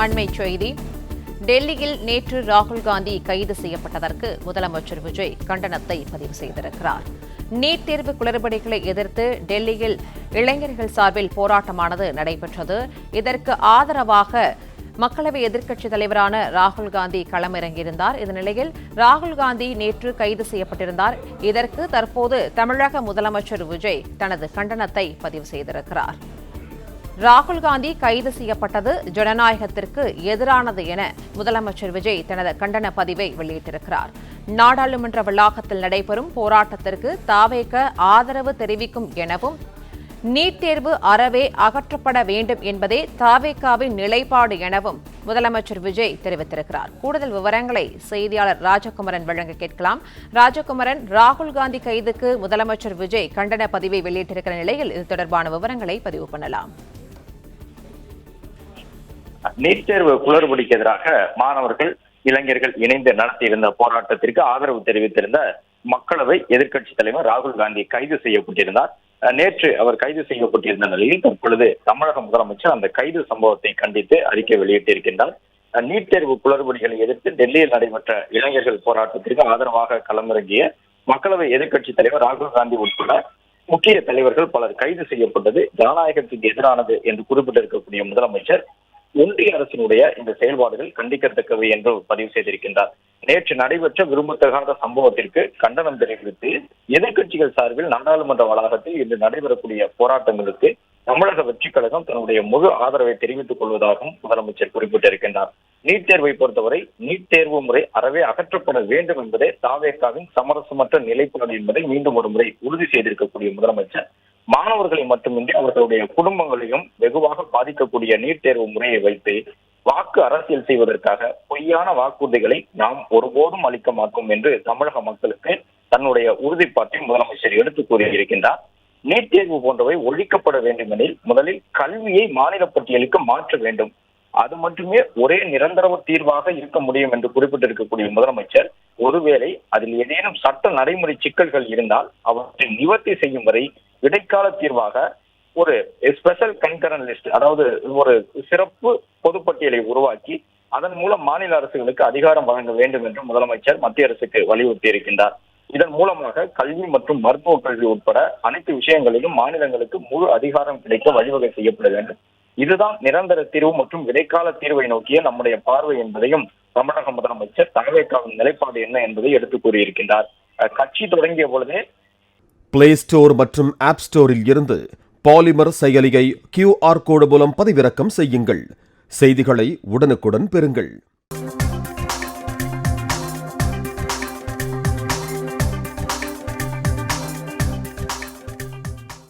அண்மைச் செய்தி. டெல்லியில் நேற்று ராகுல் காந்தி கைது செய்யப்பட்டதற்கு முதலமைச்சர் விஜய் கண்டனத்தை பதிவு செய்திருக்கிறார். நீட் தேர்வு குளறுபடிகளை எதிர்த்து டெல்லியில் இளைஞர்கள் சார்பில் போராட்டமானது நடைபெற்றது. இதற்கு ஆதரவாக மக்களவை எதிர்க்கட்சித் தலைவரான ராகுல் காந்தி களமிறங்கியிருந்தார். இந்த நிலையில் ராகுல் காந்தி நேற்று கைது செய்யப்பட்டிருந்தார். இதற்கு தற்போது தமிழக முதலமைச்சர் விஜய் தனது கண்டனத்தை பதிவு செய்திருக்கிறார். ராகுல் காந்தி கைது செய்யப்பட்டது ஜனநாயகத்திற்கு எதிரானது என முதலமைச்சர் விஜய் தனது கண்டன பதிவை வெளியிட்டிருக்கிறார். நாடாளுமன்ற வளாகத்தில் நடைபெறும் போராட்டத்திற்கு தாவேக ஆதரவு தெரிவிக்கும் எனவும் நீட் தேர்வு அறவே அகற்றப்பட வேண்டும் என்பதே தாவேகாவின் நிலைப்பாடு எனவும் முதலமைச்சர் விஜய் தெரிவித்திருக்கிறார். கூடுதல் விவரங்களை செய்தியாளர் ராஜகுமரன் வழங்க கேட்கலாம். ராஜகுமரன், ராகுல் காந்தி கைதுக்கு முதலமைச்சர் விஜய் கண்டன பதிவை வெளியிட்டிருக்கிற நிலையில் இது தொடர்பான விவரங்களை பதிவு பண்ணலாம். நீட் தேர்வு குளறுபடிக்கு எதிராக மாணவர்கள், இளைஞர்கள் இணைந்து நடத்தியிருந்த போராட்டத்திற்கு ஆதரவு தெரிவித்திருந்த மக்களவை எதிர்க்கட்சித் தலைவர் ராகுல் காந்தி கைது செய்யப்பட்டிருந்தார். நேற்று அவர் கைது செய்யப்பட்டிருந்த நிலையில் தற்பொழுது தமிழக முதலமைச்சர் அந்த கைது சம்பவத்தை கண்டித்து அறிக்கை வெளியிட்டிருக்கின்றார். நீட் தேர்வு குளறுபடிகளை எதிர்த்து டெல்லியில் நடைபெற்ற இளைஞர்கள் போராட்டத்திற்கு ஆதரவாக களமிறங்கிய மக்களவை எதிர்க்கட்சித் தலைவர் ராகுல் காந்தி உட்பட முக்கிய தலைவர்கள் பலர் கைது செய்யப்பட்டது ஜனநாயகத்துக்கு எதிரானது என்று குறிப்பிட்டிருக்கக்கூடிய முதலமைச்சர் ஒன்றிய அரசினுடைய இந்த செயல்பாடுகள் கண்டிக்கத்தக்கவை என்று பதிவு செய்திருக்கின்றார். நேற்று நடைபெற்ற விரும்பத்தகாத சம்பவத்திற்கு கண்டனம் தெரிவித்து எதிர்க்கட்சிகள் சார்பில் நாடாளுமன்ற வளாகத்தில் இன்று நடைபெறக்கூடிய போராட்டங்களுக்கு தமிழக வெற்றிக் கழகம் தன்னுடைய முழு ஆதரவை தெரிவித்துக் கொள்வதாகவும் முதலமைச்சர் குறிப்பிட்டிருக்கின்றார். நீட் தேர்வை பொறுத்தவரை நீட் தேர்வு முறை அறவே அகற்றப்பட வேண்டும் என்பதே தாவேகாவின் சமரசமற்ற நிலைப்பாடு என்பதை மீண்டும் ஒரு முறை உறுதி செய்திருக்கக்கூடிய முதலமைச்சர் மாணவர்களை மட்டுமின்றி அவர்களுடைய குடும்பங்களையும் வெகுவாக பாதிக்கக்கூடிய நீட் தேர்வு முறையை வைத்து வாக்கு அரசியல் செய்வதற்காக பொய்யான வாக்குறுதிகளை நாம் ஒருபோதும் அளிக்க மாட்டோம் என்று தமிழக மக்களுக்கு தன்னுடைய உறுதிப்பாட்டை முதலமைச்சர் எடுத்து கூறியிருக்கின்றார். நீட் தேர்வு போன்றவை ஒழிக்கப்பட வேண்டுமெனில் முதலில் கல்வியை மாநில பட்டியலுக்கு மாற்ற வேண்டும். அது மட்டுமே ஒரே நிரந்தர தீர்வாக இருக்க முடியும் என்று குறிப்பிட்டிருக்கக்கூடிய முதலமைச்சர் ஒருவேளை அதில் ஏதேனும் சட்ட நடைமுறை சிக்கல்கள் இருந்தால் அவற்றை நிவர்த்தி செய்யும் வரை இடைக்கால தீர்வாக ஒரு ஸ்பெஷல் கன்கரண்ட் லிஸ்ட், அதாவது ஒரு சிறப்பு பொதுப்பட்டியலை உருவாக்கி அதன் மூலம் மாநில அரசுகளுக்கு அதிகாரம் வழங்க வேண்டும் என்று முதலமைச்சர் மத்திய அரசுக்கு வலியுறுத்தி இருக்கின்றார். இதன் மூலமாக கல்வி மற்றும் மருத்துவ கல்வி உட்பட அனைத்து விஷயங்களிலும் மாநிலங்களுக்கு முழு அதிகாரம் கிடைக்க வழிவகை செய்யப்பட வேண்டும். இதுதான் நிரந்தர தீர்வு மற்றும் இடைக்கால தீர்வை நோக்கிய நம்முடைய பார்வை என்பதையும் தமிழக முதலமைச்சர் தாவேகாவின் நிலைப்பாடு என்ன என்பதை எடுத்து கூறியிருக்கின்றார். கட்சி தொடங்கிய பொழுதே பிளே ஸ்டோர் மற்றும் ஆப் ஸ்டோரில் இருந்து பாலிமர் செயலியை QR கோடு மூலம் பதிவிறக்கம் செய்யுங்கள். செய்திகளை உடனுக்குடன் பெறுங்கள்.